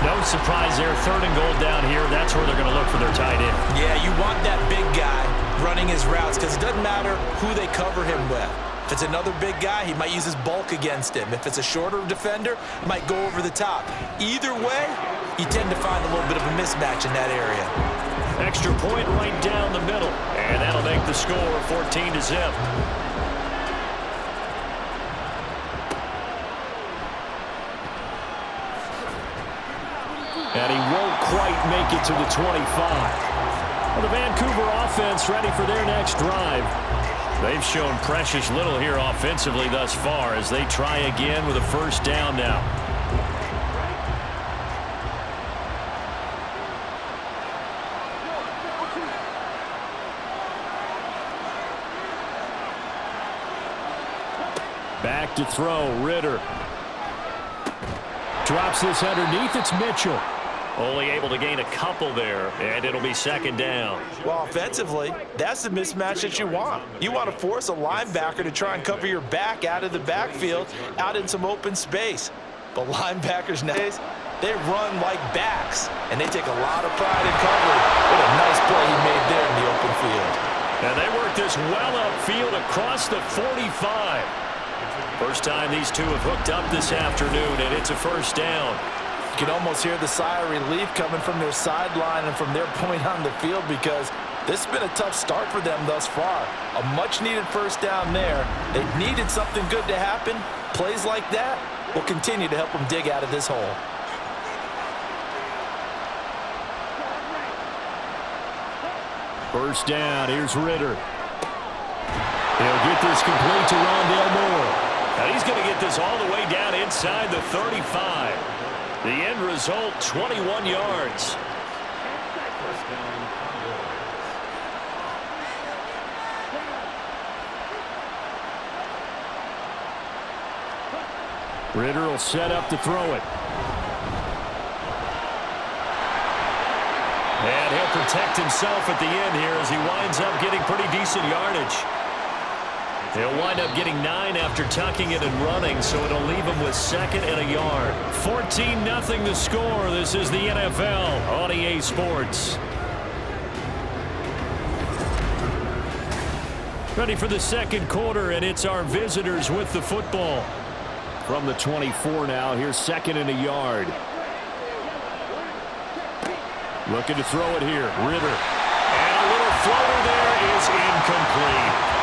No surprise there. 3rd and goal down here. That's where they're going to look for their tight end. Yeah, you want that big guy running his routes because it doesn't matter who they cover him with. If it's another big guy, he might use his bulk against him. If it's a shorter defender, he might go over the top. Either way, you tend to find a little bit of a mismatch in that area. Extra point right down the middle. And that'll make the score 14-0. And he won't quite make it to the 25. Well, the Vancouver offense ready for their next drive. They've shown precious little here offensively thus far as they try again with a 1st down now. Back to throw, Ritter. Drops this underneath, it's Mitchell. Only able to gain a couple there, and it'll be 2nd down. Well, offensively, that's the mismatch that you want. You want to force a linebacker to try and cover your back out of the backfield, out in some open space. But linebackers nowadays, they run like backs, and they take a lot of pride in covering. What a nice play he made there in the open field. And they work this well upfield across the 45. First time these two have hooked up this afternoon, and it's a 1st down. You can almost hear the sigh of relief coming from their sideline and from their point on the field because this has been a tough start for them thus far. A much-needed 1st down there. They needed something good to happen. Plays like that will continue to help them dig out of this hole. First down, here's Ritter. He'll get this complete to Rondale Moore. And he's going to get this all the way down inside the 35. The end result, 21 yards. Ritter will set up to throw it. And he'll protect himself at the end here as he winds up getting pretty decent yardage. He'll wind up getting 9 after tucking it and running, so it'll leave him with 2nd and a yard. 14-0 the score. This is the NFL on EA Sports. Ready for the 2nd quarter, and it's our visitors with the football. From the 24 now, here's 2nd and a yard. Looking to throw it here, Ritter. And a little floater there is incomplete.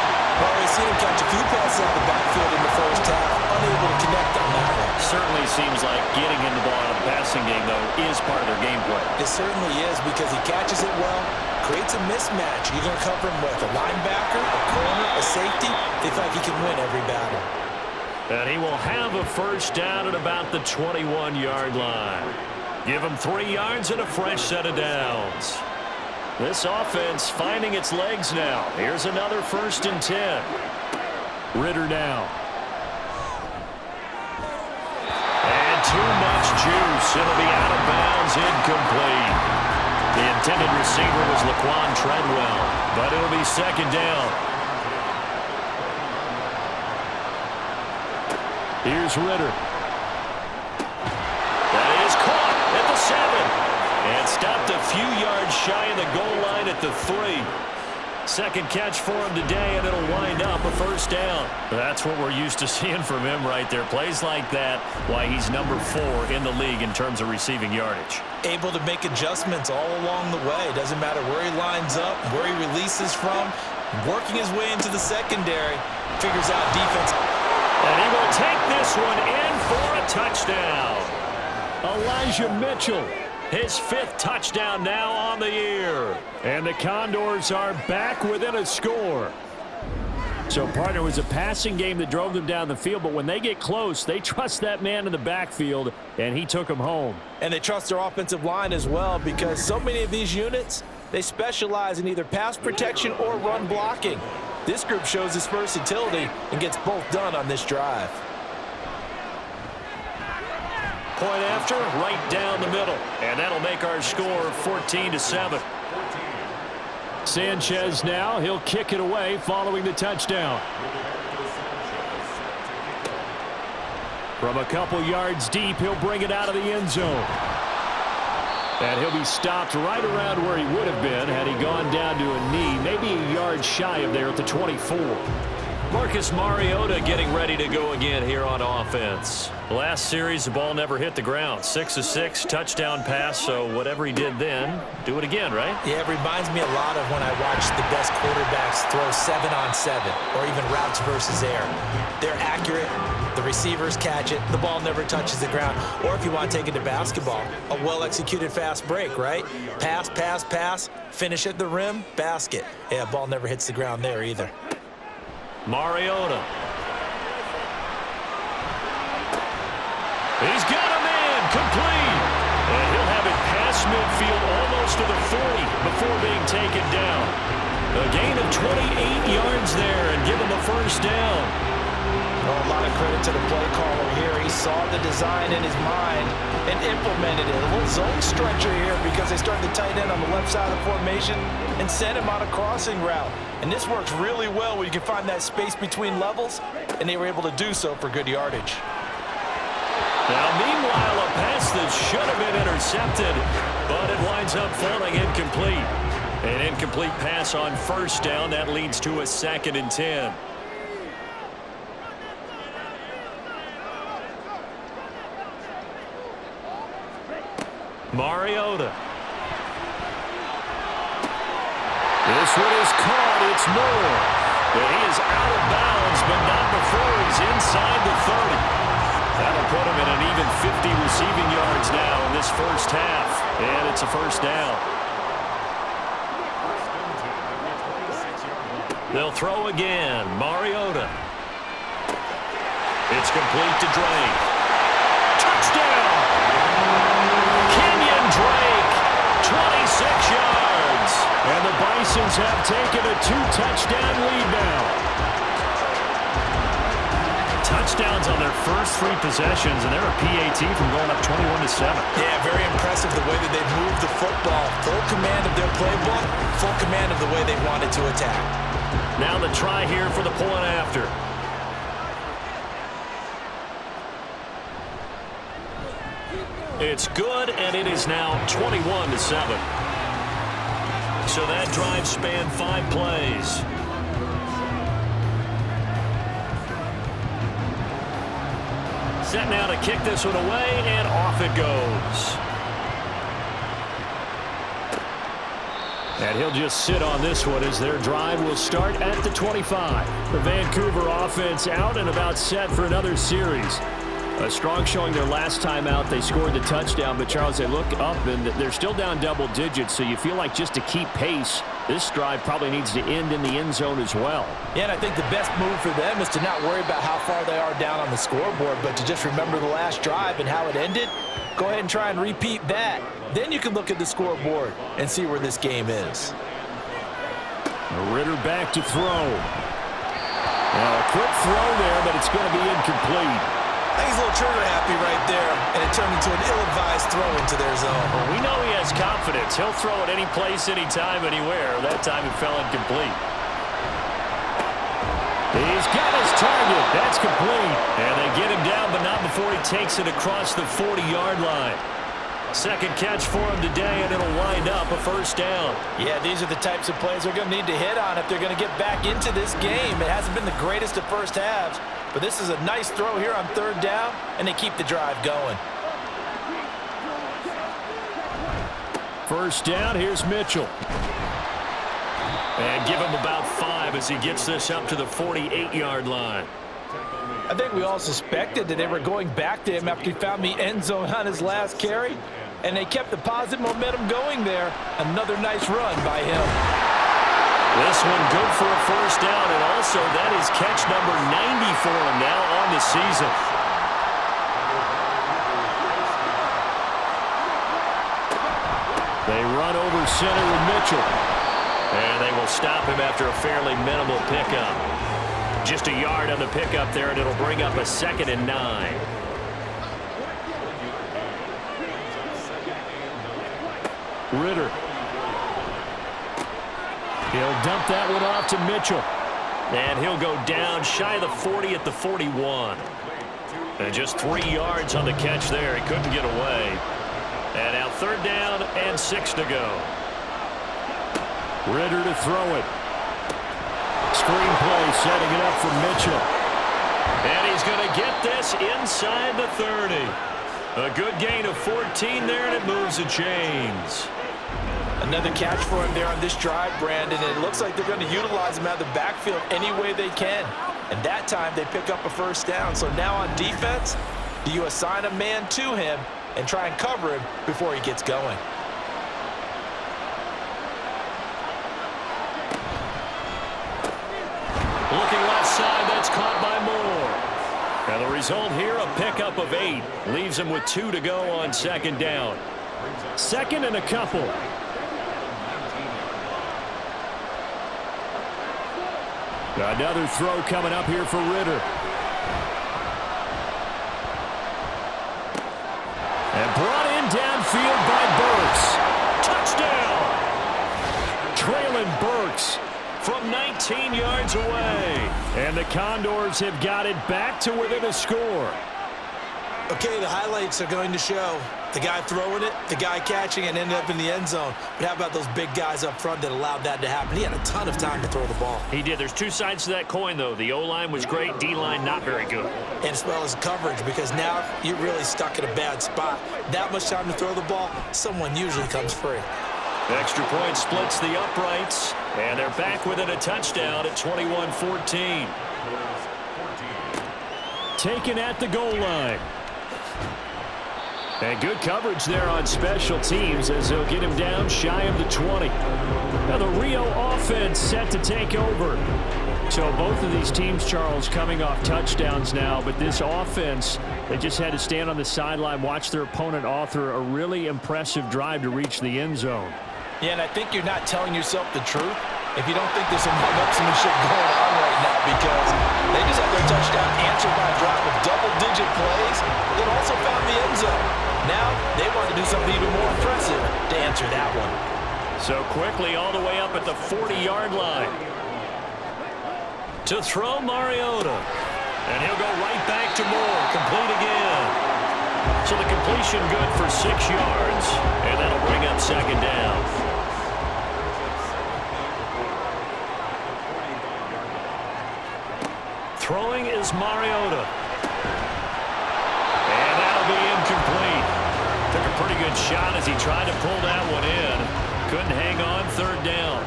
Well, we've seen him catch a few passes out of the backfield in the 1st half, unable to connect on that one. Certainly seems like getting him the ball out of the passing game, though, is part of their game plan. It certainly is because he catches it well, creates a mismatch. You're going to cover him with a linebacker, a corner, a safety. They feel like he can win every battle. And he will have a 1st down at about the 21-yard line. Give him 3 yards and a fresh set of downs. This offense finding its legs now. Here's another 1st and 10. Ritter now. And too much juice. It'll be out of bounds, incomplete. The intended receiver was Laquan Treadwell, but it'll be 2nd down. Here's Ritter. That is caught at the 7. And stopped a few yards shy of the goal line at the 3. 2nd catch for him today, and it'll wind up a 1st down. That's what we're used to seeing from him right there. Plays like that, why he's number 4 in the league in terms of receiving yardage. Able to make adjustments all along the way. Doesn't matter where he lines up, where he releases from. Working his way into the secondary. Figures out defense. And he will take this one in for a touchdown. Elijah Mitchell. His 5th touchdown now on the year. And the Condors are back within a score. So, partner, it was a passing game that drove them down the field, but when they get close, they trust that man in the backfield, and he took them home. And they trust their offensive line as well because so many of these units, they specialize in either pass protection or run blocking. This group shows its versatility and gets both done on this drive. Point after, right down the middle. And that'll make our score 14-7. Sanchez now, he'll kick it away following the touchdown. From a couple yards deep, he'll bring it out of the end zone. And he'll be stopped right around where he would have been had he gone down to a knee, maybe a yard shy of there at the 24. Marcus Mariota getting ready to go again here on offense. Last series, the ball never hit the ground. 6 of 6, touchdown pass, so whatever he did then, do it again, right? Yeah, it reminds me a lot of when I watch the best quarterbacks throw 7-on-7 or even routes versus air. They're accurate. The receivers catch it. The ball never touches the ground. Or if you want to take it to basketball, a well-executed fast break, right? Pass, pass, pass, finish at the rim, basket. Yeah, ball never hits the ground there either. Mariota. He's got a man complete. And he'll have it past midfield almost to the 40 before being taken down. A gain of 28 yards there and give him a first down. Well, a lot of credit to the play caller here. He saw the design in his mind and implemented it. A little zone stretcher here because they started the tight end on the left side of the formation and sent him on a crossing route. And this works really well where you can find that space between levels, and they were able to do so for good yardage. Now, meanwhile, a pass that should have been intercepted, but it winds up falling incomplete. An incomplete pass on first down. That leads to a 2nd and 10. Mariota. This one is caught. It's Moore. But he is out of bounds, but not before he's inside the 30. That'll put him at an even 50 receiving yards now in this first half. And it's a first down. They'll throw again. Mariota. It's complete to Drake. Touchdown! Kenyon Drake, 26 yards. And the Bisons have taken a 2-touchdown lead now. Touchdowns on their first 3 possessions, and they're a PAT from going up 21-7. Yeah, very impressive the way that they've moved the football. Full command of their playbook, full command of the way they wanted to attack. Now the try here for the point after. It's good, and it is now 21-7. So that drive spanned 5 plays. Set now to kick this one away, and off it goes. And he'll just sit on this one as their drive will start at the 25. The Vancouver offense out and about set for another series. A strong showing their last time out. They scored the touchdown, but Charles, they look up and they're still down double digits, so you feel like just to keep pace, this drive probably needs to end in the end zone as well. Yeah, and I think the best move for them is to not worry about how far they are down on the scoreboard, but to just remember the last drive and how it ended. Go ahead and try and repeat that. Then you can look at the scoreboard and see where this game is. Ritter back to throw. Well, a quick throw there, but it's going to be incomplete. I think he's a little trigger happy right there, and it turned into an ill-advised throw into their zone. Well, we know he has confidence. He'll throw it any place, anytime, anywhere. That time it fell incomplete. He's got his target. That's complete. And they get him down, but not before he takes it across the 40-yard line. Second catch for him today, and it'll wind up a first down. Yeah, these are the types of plays they're going to need to hit on if they're going to get back into this game. It hasn't been the greatest of first halves, but this is a nice throw here on third down, and they keep the drive going. First down, here's Mitchell. And give him about 5 as he gets this up to the 48-yard line. I think we all suspected that they were going back to him after he found the end zone on his last carry, and they kept the positive momentum going there. Another nice run by him. This one good for a first down, and also that is catch number 90 for him now on the season. They run over center with Mitchell. And they will stop him after a fairly minimal pickup. Just a yard on the pickup there, and it'll bring up a 2nd and 9. Ritter. He'll dump that one off to Mitchell. And he'll go down shy of the 40 at the 41. And just 3 yards on the catch there. He couldn't get away. And now 3rd down and 6 to go. Ritter to throw it. Screen play setting it up for Mitchell. And he's going to get this inside the 30. A good gain of 14 there, and it moves the chains. Another catch for him there on this drive, Brandon. And it looks like they're going to utilize him out of the backfield any way they can. And that time they pick up a 1st down. So now on defense, do you assign a man to him and try and cover him before he gets going? Looking left side, that's caught by Moore. And the result here, a pickup of 8. Leaves him with 2 to go on 2nd down. 2nd and a couple. Another throw coming up here for Ritter. And brought in downfield by Burks. Touchdown! Traylon Burks from 19 yards away. And the Condors have got it back to within a score. Okay, the highlights are going to show the guy throwing it, the guy catching it, and ended up in the end zone. But how about those big guys up front that allowed that to happen? He had a ton of time to throw the ball. He did. There's 2 sides to that coin, though. The O-line was great, D-line not very good. And as well as coverage, because now you're really stuck in a bad spot. That much time to throw the ball, someone usually comes free. Extra point splits the uprights, and they're back within a touchdown at 21-14. Taken at the goal line. And good coverage there on special teams as they'll get him down shy of the 20. Now the Rio offense set to take over. So both of these teams, Charles, coming off touchdowns now, but this offense, they just had to stand on the sideline, watch their opponent author a really impressive drive to reach the end zone. Yeah, and I think you're not telling yourself the truth if you don't think there's some one-upsmanship going on right now, because they just had their touchdown answered by a drive of double-digit plays that also found the end zone. Now they want to do something even more impressive to answer that one. So quickly all the way up at the 40-yard line. To throw Mariota. And he'll go right back to Moore. Complete again. So the completion good for 6 yards. And that'll bring up 2nd down. Throwing is Mariota. And that'll be incomplete. Took a pretty good shot as he tried to pull that one in. Couldn't hang on 3rd down.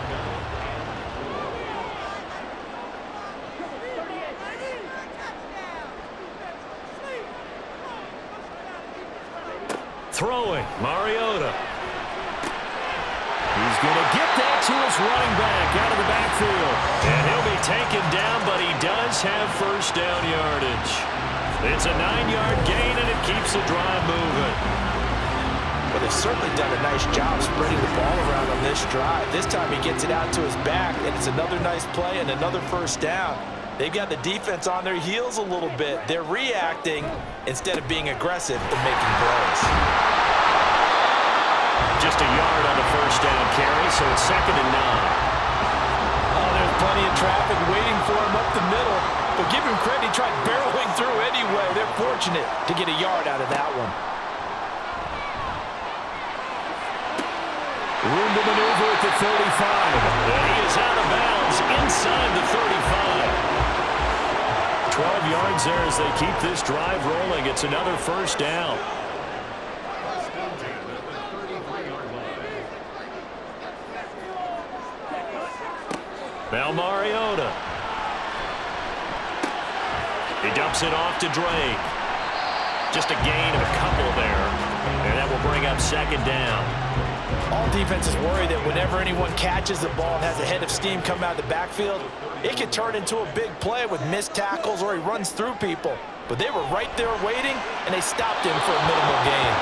Throwing, Mariota. He's going to get that to his running back out of the backfield. And he'll be taken down, but he does have 1st down yardage. It's a 9-yard gain, and it keeps the drive moving. Well, they've certainly done a nice job spreading the ball around on this drive. This time he gets it out to his back, and it's another nice play and another 1st down. They've got the defense on their heels a little bit. They're reacting instead of being aggressive and making plays. Just a yard on the 1st down carry, so it's 2nd and 9. Oh, there's plenty of traffic waiting for him up the middle. But give him credit, he tried barreling through anyway. They're fortunate to get a yard out of that one. Room to maneuver at the 35. And he is out of bounds inside the 35. 12 yards there as they keep this drive rolling. It's another 1st down. Now Mariota. He dumps it off to Drake. Just a gain of a couple there. And that will bring up 2nd down. All defenses worry that whenever anyone catches the ball and has a head of steam come out of the backfield, it can turn into a big play with missed tackles or he runs through people. But they were right there waiting, and they stopped him for a minimal gain.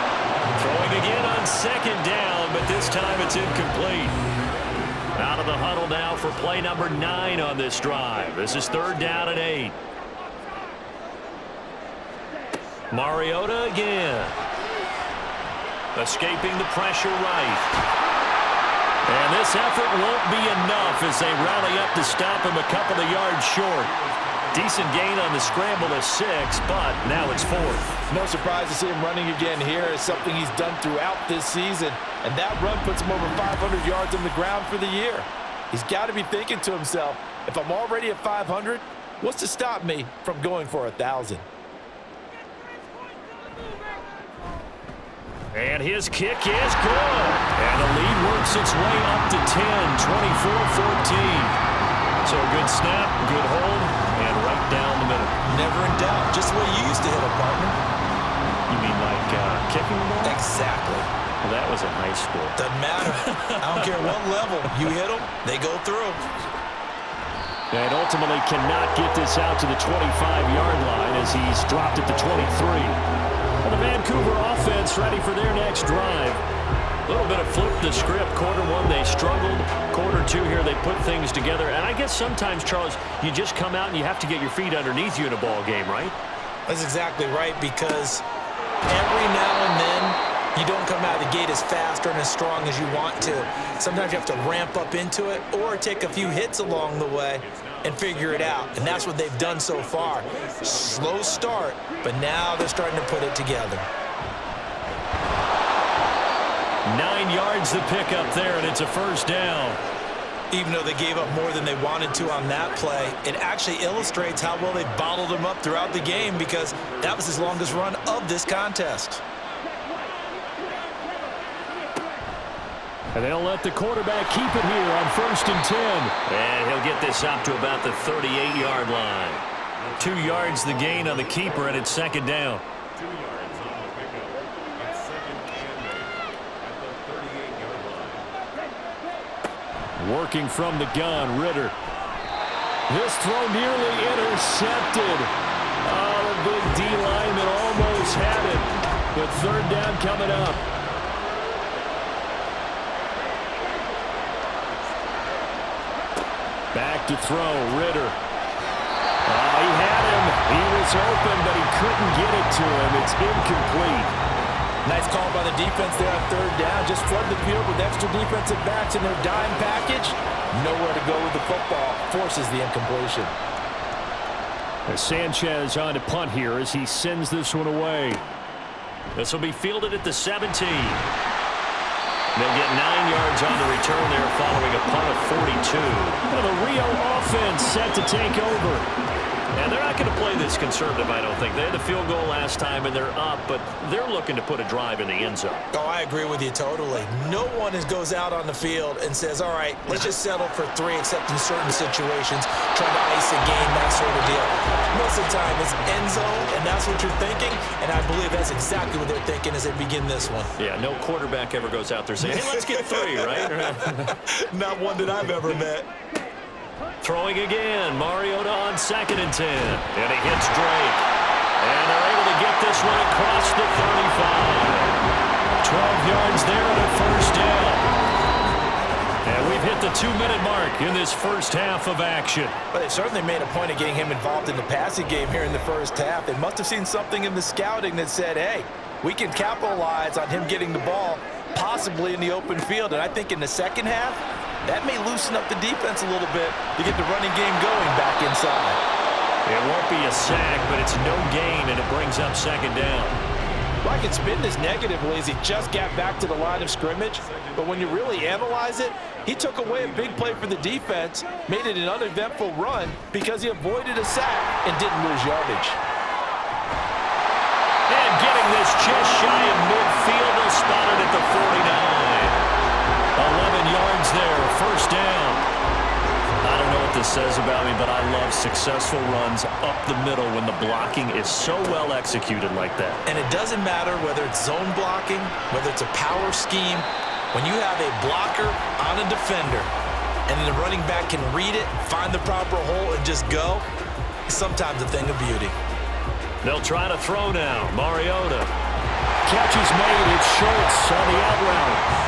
Throwing again on 2nd down, but this time it's incomplete. Out of the huddle now for play number 9 on this drive. This is 3rd down and 8. Mariota again. Escaping the pressure right. And this effort won't be enough as they rally up to stop him a couple of yards short. Decent gain on the scramble to 6, but now it's 4th. No surprise to see him running again here. It's something he's done throughout this season. And that run puts him over 500 yards on the ground for the year. He's got to be thinking to himself, if I'm already at 500, what's to stop me from going for 1,000? And his kick is good. And the lead works its way up to 10, 24-14. So a good snap, good hold, and right down the middle. Never in doubt. Just the way you used to hit a partner. You mean like kicking the ball? Exactly. Well, that was in high school. Doesn't matter. I don't care what level. You hit them, they go through. And ultimately cannot get this out to the 25-yard line as he's dropped it to 23. Well, the Vancouver offense ready for their next drive. A little bit of flip the script. Quarter one, they struggled. Quarter two here, they put things together. And I guess sometimes, Charles, you just come out and you have to get your feet underneath you in a ball game, right? That's exactly right, because every now and then you don't come out of the gate as fast or as strong as you want to. Sometimes you have to ramp up into it or take a few hits along the way and figure it out. And that's what they've done so far. Slow start, but now they're starting to put it together. 9 yards the pick up there, and it's a first down. Even though they gave up more than they wanted to on that play, it actually illustrates how well they bottled them up throughout the game, because that was his longest run of this contest. And they'll let the quarterback keep it here on 1st and 10. And he'll get this up to about the 38-yard line. 2 yards the gain on the keeper, and it's 2nd down. Working from the gun, Ritter. This throw nearly intercepted. Oh, the big D lineman almost had it. But 3rd down coming up. Back to throw, Ritter. Oh, he had him. He was open, but he couldn't get it to him. It's incomplete. Nice call by the defense there on 3rd down. Just flood the field with extra defensive backs in their dime package. Nowhere to go with the football. Forces the incompletion. Sanchez on to punt here as he sends this one away. This will be fielded at the 17. They'll get 9 yards on the return there following a punt of 42. Well, the Rio offense set to take over. And they're not going to play this conservative, I don't think. They had the field goal last time, and they're up, but they're looking to put a drive in the end zone. Oh, I agree with you totally. No one goes out on the field and says, all right, let's just settle for 3, except in certain situations, trying to ice a game, that sort of deal. Most of the time, it's end zone, and that's what you're thinking, and I believe that's exactly what they're thinking as they begin this one. Yeah, no quarterback ever goes out there saying, hey, let's get 3, right? Not one that I've ever met. Throwing again, Mariota on 2nd and 10. And he hits Drake. And they're able to get this one across the 35. 12 yards there and a first down. And we've hit the 2-minute mark in this first half of action. But they certainly made a point of getting him involved in the passing game here in the first half. They must have seen something in the scouting that said, hey, we can capitalize on him getting the ball, possibly in the open field. And I think in the second half, that may loosen up the defense a little bit to get the running game going back inside. It won't be a sack, but it's no gain, and it brings up 2nd down. Well, I can spin this negatively as he just got back to the line of scrimmage, but when you really analyze it, he took away a big play for the defense, made it an uneventful run because he avoided a sack and didn't lose yardage. And getting this just shy of midfield, they'll spot it at the 49. 11 yards there, first down. I don't know what this says about me, but I love successful runs up the middle when the blocking is so well executed like that. And it doesn't matter whether it's zone blocking, whether it's a power scheme. When you have a blocker on a defender and the running back can read it, find the proper hole, and just go, it's sometimes a thing of beauty. They'll try to throw now. Mariota. Catch is made. It's Schultz on the out route.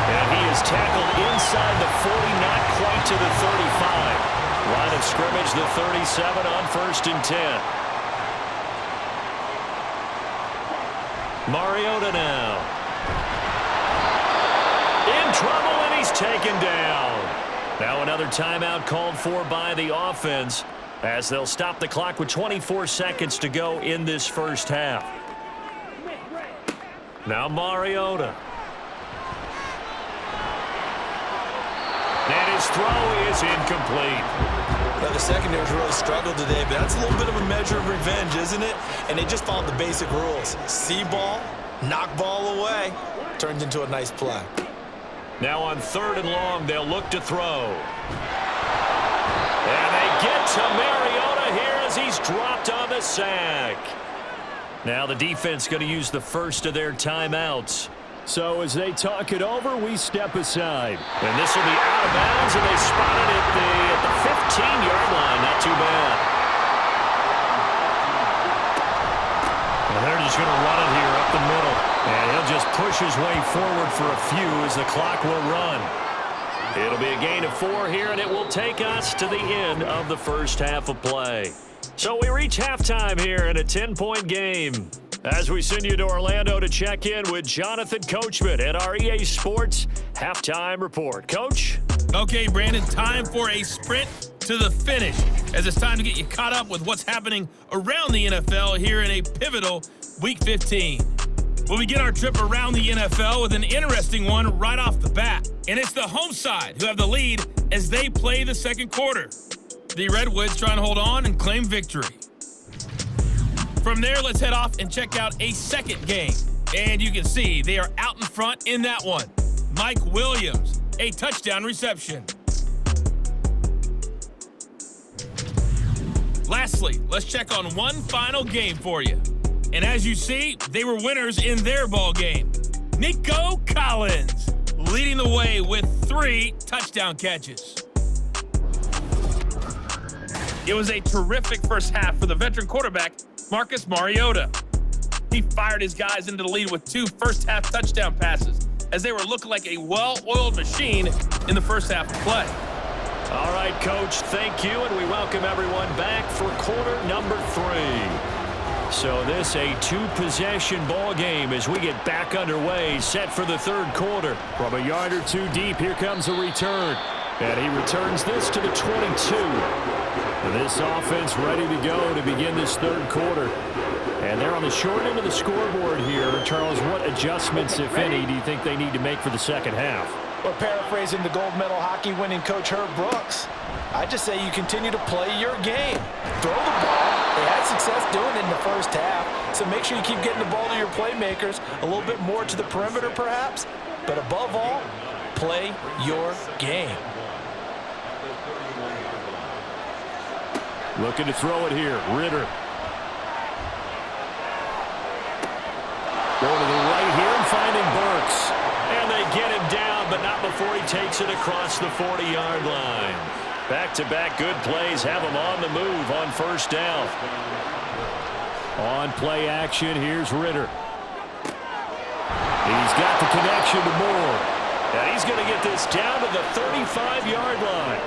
And he is tackled inside the 40, not quite to the 35. Line of scrimmage, the 37 on 1st and 10. Mariota now. In trouble, and he's taken down. Now another timeout called for by the offense. as they'll stop the clock with 24 seconds to go in this first half. Now Mariota. And his throw is incomplete. Well, the secondary's really struggled today, but that's a little bit of a measure of revenge, isn't it? And they just followed the basic rules. See ball, knock ball away. Turns into a nice play. Now on 3rd and long, they'll look to throw. And they get to Mariota here as he's dropped on the sack. Now the defense going to use the first of their timeouts. So as they talk it over, we step aside. And this will be out of bounds, and they spot it at the 15-yard line. Not too bad. And they're just going to run it here up the middle. And he'll just push his way forward for a few as the clock will run. It'll be a gain of 4 here, and it will take us to the end of the first half of play. So we reach halftime here in a 10-point game. As we send you to Orlando to check in with Jonathan Coachman at our EA Sports Halftime Report. Coach? Okay, Brandon, time for a sprint to the finish, as it's time to get you caught up with what's happening around the NFL here in a pivotal Week 15. We'll begin our trip around the NFL with an interesting one right off the bat. And it's the home side who have the lead as they play the second quarter. The Redwoods try and hold on and claim victory. From there, let's head off and check out a second game. And you can see they are out in front in that one. Mike Williams, a touchdown reception. Lastly, let's check on one final game for you. And as you see, they were winners in their ball game. Nico Collins leading the way with 3 touchdown catches. It was a terrific first half for the veteran quarterback, Marcus Mariota. He fired his guys into the lead with 2 first-half touchdown passes as they were looking like a well-oiled machine in the first half of play. All right, Coach, thank you, and we welcome everyone back for quarter number 3. So this a 2-possession ball game as we get back underway, set for the 3rd quarter. From a yard or 2 deep, here comes a return. And he returns this to the 22. This offense ready to go to begin this 3rd quarter. And they're on the short end of the scoreboard here. Charles, what adjustments, if any, do you think they need to make for the second half? Well, paraphrasing the gold medal hockey winning coach Herb Brooks, I just say you continue to play your game. Throw the ball. They had success doing it in the first half, so make sure you keep getting the ball to your playmakers, a little bit more to the perimeter perhaps, but above all, play your game. Looking to throw it here. Ritter. Going to the right here and finding Burks. And they get him down, but not before he takes it across the 40-yard line. Back-to-back good plays have him on the move on first down. On play action, here's Ritter. He's got the connection to Moore. And he's going to get this down to the 35-yard line.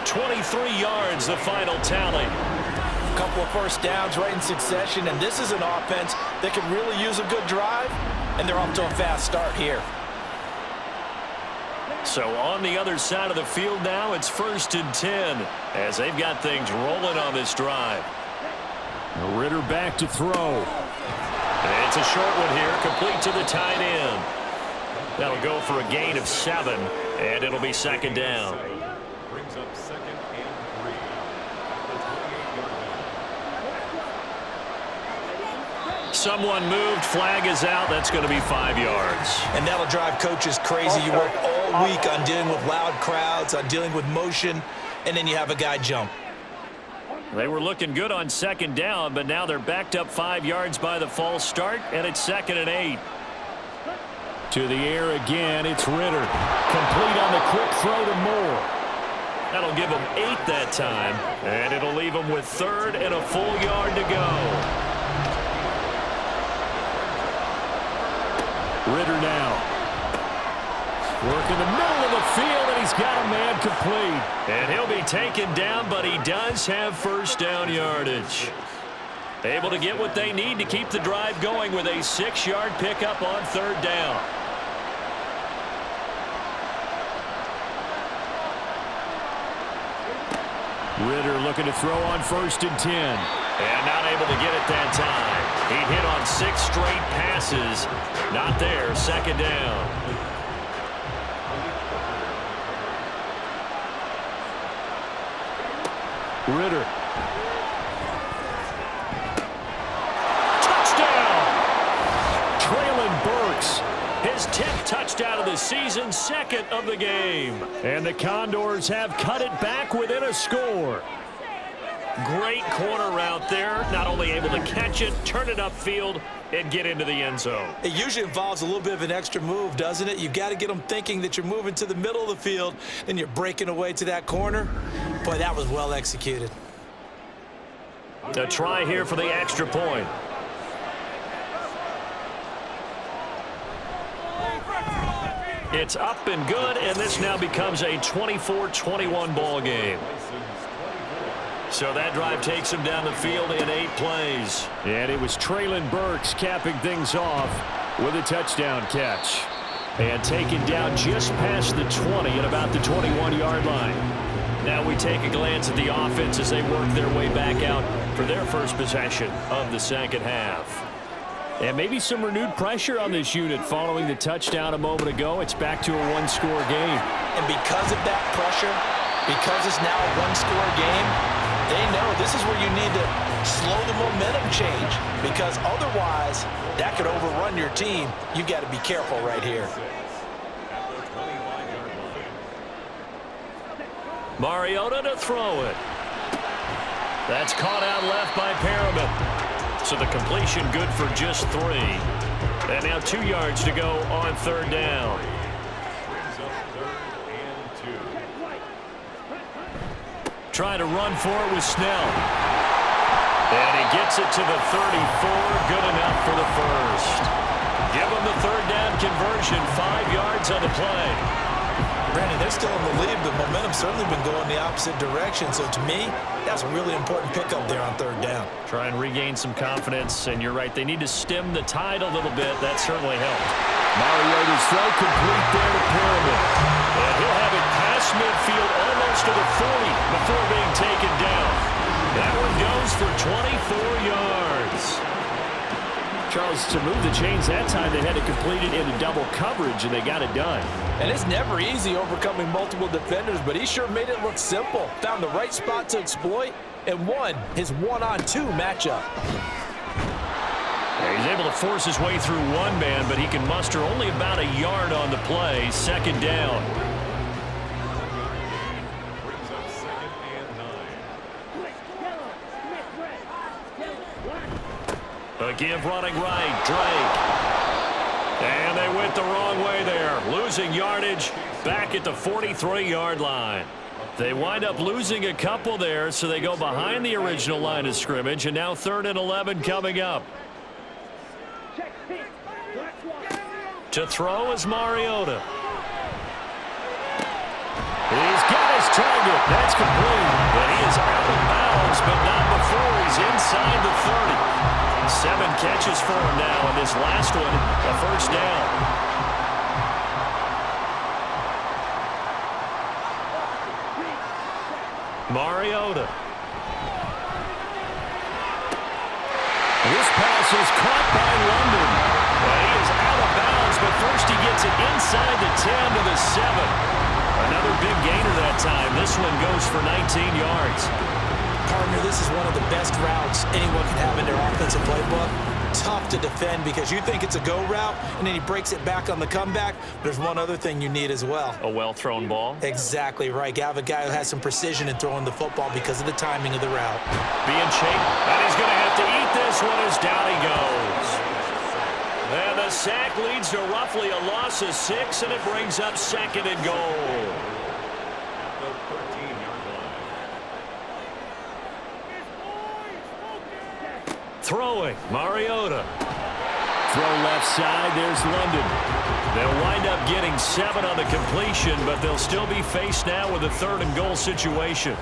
23 yards, the final tally. A couple of first downs right in succession, and this is an offense that could really use a good drive, and they're off to a fast start here. So on the other side of the field now, it's 1st and 10 as they've got things rolling on this drive. Ritter back to throw. And it's a short one here, complete to the tight end. That'll go for a gain of 7, and it'll be 2nd down. Brings up 2nd and 3. Someone moved, flag is out. That's going to be 5 yards. And that'll drive coaches crazy. You work all week on dealing with loud crowds, on dealing with motion, and then you have a guy jump. They were looking good on 2nd down, but now they're backed up 5 yards by the false start, and it's 2nd and 8. To the air again, it's Ritter. Complete on the quick throw to Moore. That'll give them 8 that time, and it'll leave them with 3rd and a full yard to go. Ritter now. Work in the middle of the field, and he's got a man complete. And he'll be taken down, but he does have first down yardage. Able to get what they need to keep the drive going with a 6-yard pickup on 3rd down. Ritter looking looking to throw on 1st and 10. And not able to get it that time. He hit on 6 straight passes. Not there. 2nd down. Ritter. Touchdown! Traylon Burks. His 10th touchdown of the season, 2nd of the game. And the Condors have cut it back within a score. Great corner route there. Not only able to catch it, turn it upfield, and get into the end zone. It usually involves a little bit of an extra move, doesn't it? You've got to get them thinking that you're moving to the middle of the field, and you're breaking away to that corner. Boy, that was well executed. A try here for the extra point. It's up and good, and this now becomes a 24-21 ball game. So that drive takes him down the field in 8 plays. And it was Traylon Burks capping things off with a touchdown catch. And taken down just past the 20 at about the 21-yard line. Now we take a glance at the offense as they work their way back out for their first possession of the second half. And maybe some renewed pressure on this unit following the touchdown a moment ago. It's back to a 1-score game. And because of that pressure, because it's now a 1-score game, they know this is where you need to slow the momentum change, because otherwise that could overrun your team. You've got to be careful right here. Mariota to throw it. That's caught out left by Perriman. So the completion good for just 3. And now 2 yards to go on 3rd down. Trying to run for it with Snell. And he gets it to the 34. Good enough for the first. Give him the 3rd down conversion. 5 yards on the play. Brandon, they're still in the lead, but momentum's certainly been going the opposite direction. So to me, that's a really important pickup there on 3rd down. Try and regain some confidence, and you're right. They need to stem the tide a little bit. That certainly helped. Mariota's throw complete there to Perriman. And he'll have it past midfield almost to the 40 before being taken down. That one goes for 24 yards. Charles, to move the chains that time, they had to complete it into double coverage, and they got it done. And it's never easy overcoming multiple defenders, but he sure made it look simple. Found the right spot to exploit and won his 1-on-2 matchup. Yeah, he's able to force his way through one man, but he can muster only about a yard on the play. 2nd down. A give running right, Drake. And they went the wrong way there. Losing yardage back at the 43-yard line. They wind up losing a couple there, so they go behind the original line of scrimmage, and now 3rd and 11 coming up. To throw is Mariota. He's got his target. That's complete. But he is out of bounds, but not before he's inside the 30. 7 catches for him now, and this last one, a 1st down. Mariota. This pass is caught by London. Well, he is out of bounds, but first he gets it inside the 10 to the 7. Another big gainer that time. This one goes for 19 yards. Partner, this is one of the best routes anyone can have in their offensive playbook. Tough to defend because you think it's a go route, and then he breaks it back on the comeback. There's one other thing you need as well. A well-thrown ball. Exactly right. You have a guy who has some precision in throwing the football because of the timing of the route. Being shaped, and he's going to have to eat this one as down he goes. And the sack leads to roughly a loss of 6, and it brings up 2nd and goal. Throwing, Mariota. Throw left side, there's London. They'll wind up getting 7 on the completion, but they'll still be faced now with a 3rd and goal situation.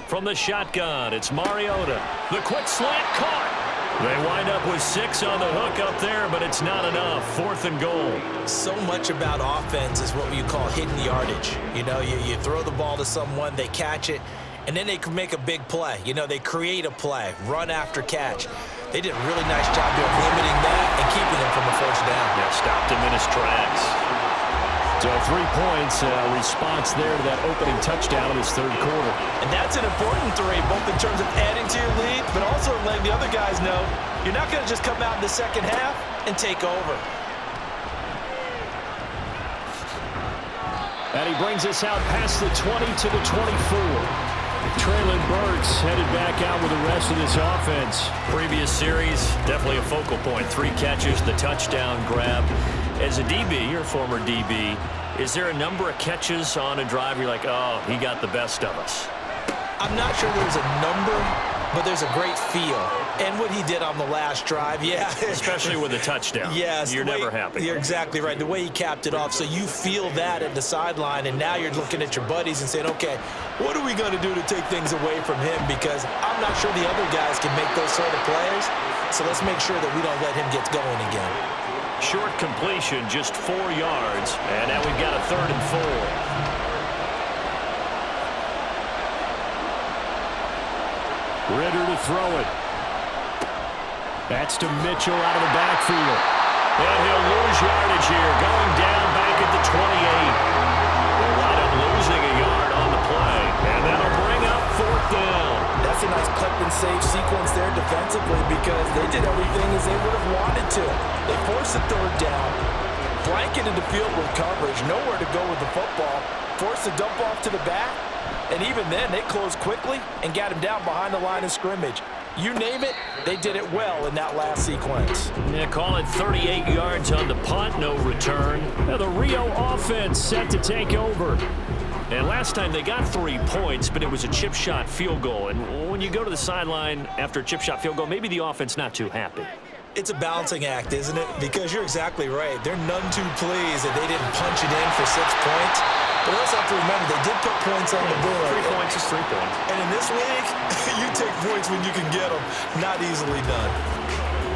From the shotgun, it's Mariota. The quick slant caught. They wind up with 6 on the hook up there, but it's not enough. 4th and goal. So much about offense is what you call hidden yardage. You know, you throw the ball to someone, they catch it, and then they can make a big play. You know, they create a play, run after catch. They did a really nice job of limiting that and keeping him from a first down. Yeah, stopped him in his tracks. So 3 points, response there to that opening touchdown in this third quarter. And that's an important 3, both in terms of adding to your lead, but also letting the other guys know you're not going to just come out in the second half and take over. And he brings us out past the 20 to the 24. Traylon Burks headed back out with the rest of this offense. Previous series, definitely a focal point. 3 catches, the touchdown grab. As a DB, you're a former DB, is there a number of catches on a drive you're like, oh, he got the best of us? I'm not sure there's a number, but there's a great feel. And what he did on the last drive, yeah. Especially with a touchdown. Yes. You're never happy. You're exactly right. The way he capped it off, so you feel that at the sideline, and now you're looking at your buddies and saying, okay, what are we going to do to take things away from him? Because I'm not sure the other guys can make those sort of plays, so let's make sure that we don't let him get going again. Short completion, just 4 yards, and now we've got a 3rd and 4. Ritter to throw it. That's to Mitchell out of the backfield. And he'll lose yardage here, going down back at the 28. They'll wind up losing a yard on the play, and that'll bring up 4th down. That's a nice clip and save sequence there defensively because they did everything as they would have wanted to. They forced the 3rd down, blanketed the field with coverage, nowhere to go with the football, forced the dump off to the back, and even then they closed quickly and got him down behind the line of scrimmage. You name it, they did it well in that last sequence. Yeah, call it 38 yards on the punt, no return. Now the Rio offense set to take over. And last time they got 3 points, but it was a chip shot field goal. And when you go to the sideline after a chip shot field goal, maybe the offense not too happy. It's a balancing act, isn't it? Because you're exactly right. They're none too pleased that they didn't punch it in for 6 points. But we also have to remember they did put points on the board. 3 points is 3 points. And in this league, you take points when you can get them. Not easily done.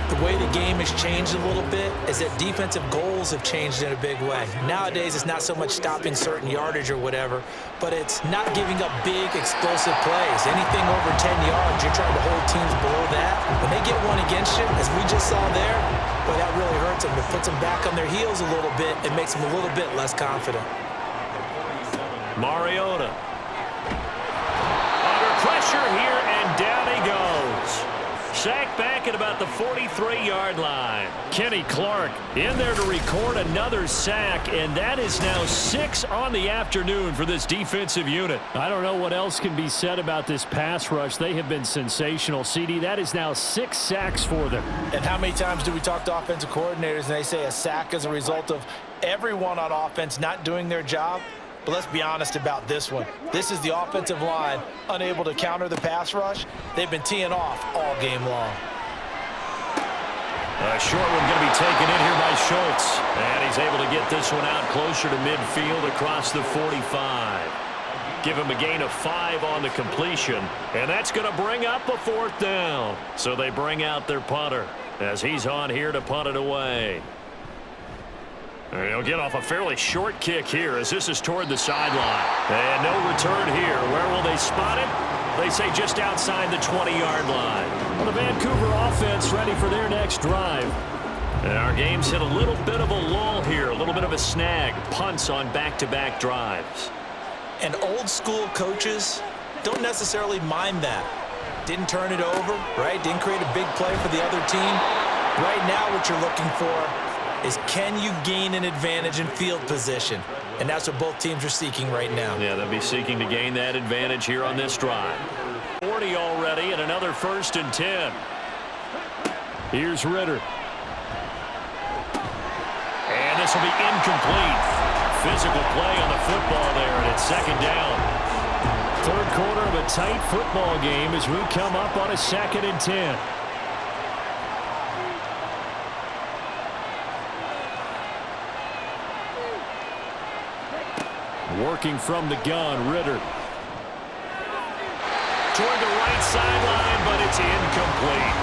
The way the game has changed a little bit is that defensive goals have changed in a big way. Nowadays, it's not so much stopping certain yardage or whatever, but it's not giving up big, explosive plays. Anything over 10 yards, you're trying to hold teams below that. When they get one against you, as we just saw there, boy, that really hurts them. It puts them back on their heels a little bit and makes them a little bit less confident. Mariota. Under pressure here, and down he goes. Sacked back at about the 43-yard line. Kenny Clark in there to record another sack, and that is now 6 on the afternoon for this defensive unit. I don't know what else can be said about this pass rush. They have been sensational. CD, that is now 6 sacks for them. And how many times do we talk to offensive coordinators and they say a sack is a result of everyone on offense not doing their job? But let's be honest about this one. This is the offensive line unable to counter the pass rush. They've been teeing off all game long. A short one going to be taken in here by Schultz. And he's able to get this one out closer to midfield across the 45. Give him a gain of 5 on the completion. And that's going to bring up a 4th down. So they bring out their punter as he's on here to punt it away. And he'll get off a fairly short kick here as this is toward the sideline. And no return here. Where will they spot it? They say just outside the 20-yard line. Well, the Vancouver offense ready for their next drive. And our game's hit a little bit of a lull here, a little bit of a snag. Punts on back-to-back drives. And old-school coaches don't necessarily mind that. Didn't turn it over, right? Didn't create a big play for the other team. Right now what you're looking for is can you gain an advantage in field position? And that's what both teams are seeking right now. Yeah, they'll be seeking to gain that advantage here on this drive. 40 already and another 1st and 10. Here's Ritter. And this will be incomplete. Physical play on the football there, and it's 2nd down. Third quarter of a tight football game as we come up on a 2nd and 10. Working from the gun, Ritter. Toward the right sideline, but it's incomplete.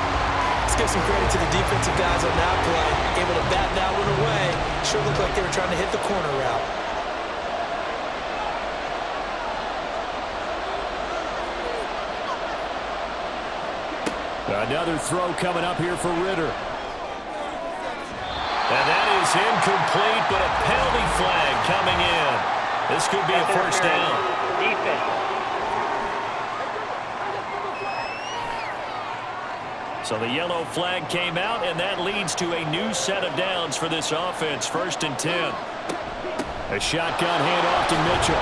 Let's give some credit to the defensive guys on that play. Able to bat that one away. Sure looked like they were trying to hit the corner route. Another throw coming up here for Ritter. And that is incomplete, but a penalty flag coming in. This could be a first down. So the yellow flag came out, and that leads to a new set of downs for this offense. 1st and 10. A shotgun handoff to Mitchell.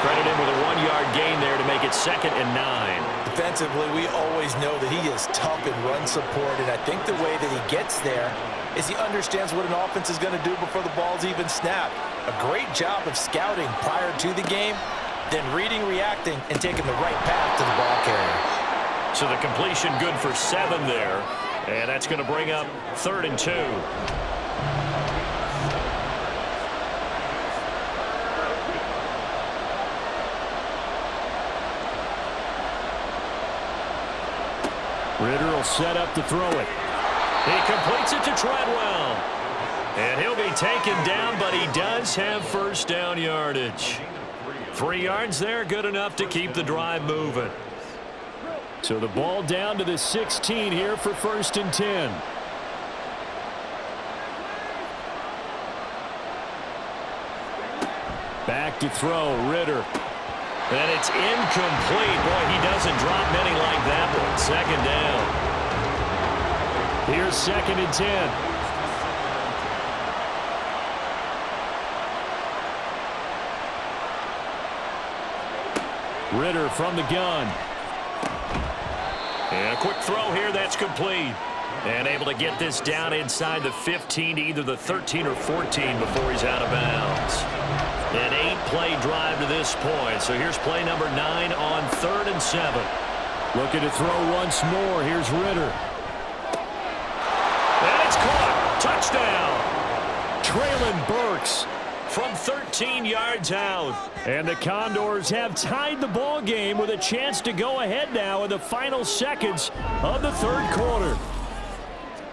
Credit him with a 1-yard gain there to make it 2nd and 9. Defensively, we always know that he is tough in run support, and I think the way that he gets there is he understands what an offense is going to do before the ball's even snapped. A great job of scouting prior to the game, then reading, reacting, and taking the right path to the ball carrier. So the completion good for 7 there, and that's going to bring up 3rd and 2. Ritter will set up to throw it. He completes it to Treadwell. And he'll be taken down, but he does have first down yardage. 3 yards there, good enough to keep the drive moving. So the ball down to the 16 here for 1st and 10. Back to throw, Ritter. And it's incomplete. Boy, he doesn't drop many like that one. 2nd down. Here's 2nd and 10. Ritter from the gun. And a quick throw here. That's complete. And able to get this down inside the 15 to either the 13 or 14 before he's out of bounds. An 8-play drive to this point. So here's play number 9 on 3rd and 7. Looking to throw once more. Here's Ritter. And it's caught. Touchdown. Traylon Burks from 13 yards out. And the Condors have tied the ball game with a chance to go ahead now in the final seconds of the 3rd quarter.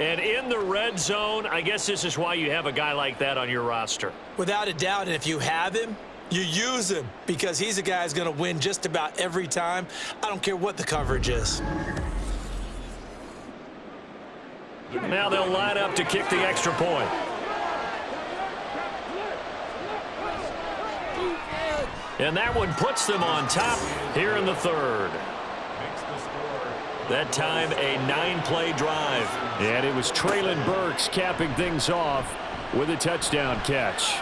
And in the red zone, I guess this is why you have a guy like that on your roster. Without a doubt, and if you have him, you use him because he's a guy who's going to win just about every time. I don't care what the coverage is. Now they'll line up to kick the extra point. And that one puts them on top here in the 3rd. That time a 9-play drive. And it was Traylon Burks capping things off with a touchdown catch.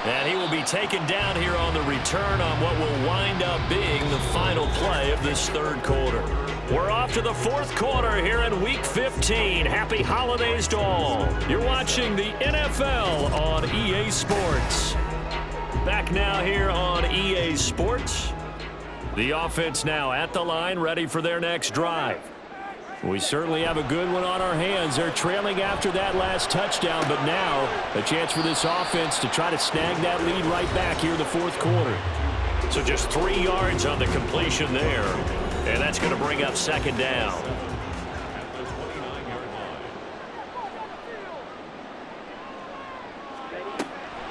And he will be taken down here on the return on what will wind up being the final play of this 3rd quarter. We're off to the 4th quarter here in Week 15. Happy holidays to all. You're watching the NFL on EA Sports. Back now here on EA Sports. The offense now at the line, ready for their next drive. We certainly have a good one on our hands. They're trailing after that last touchdown, but now a chance for this offense to try to snag that lead right back here in the 4th quarter. So just 3 yards on the completion there, and that's going to bring up 2nd down.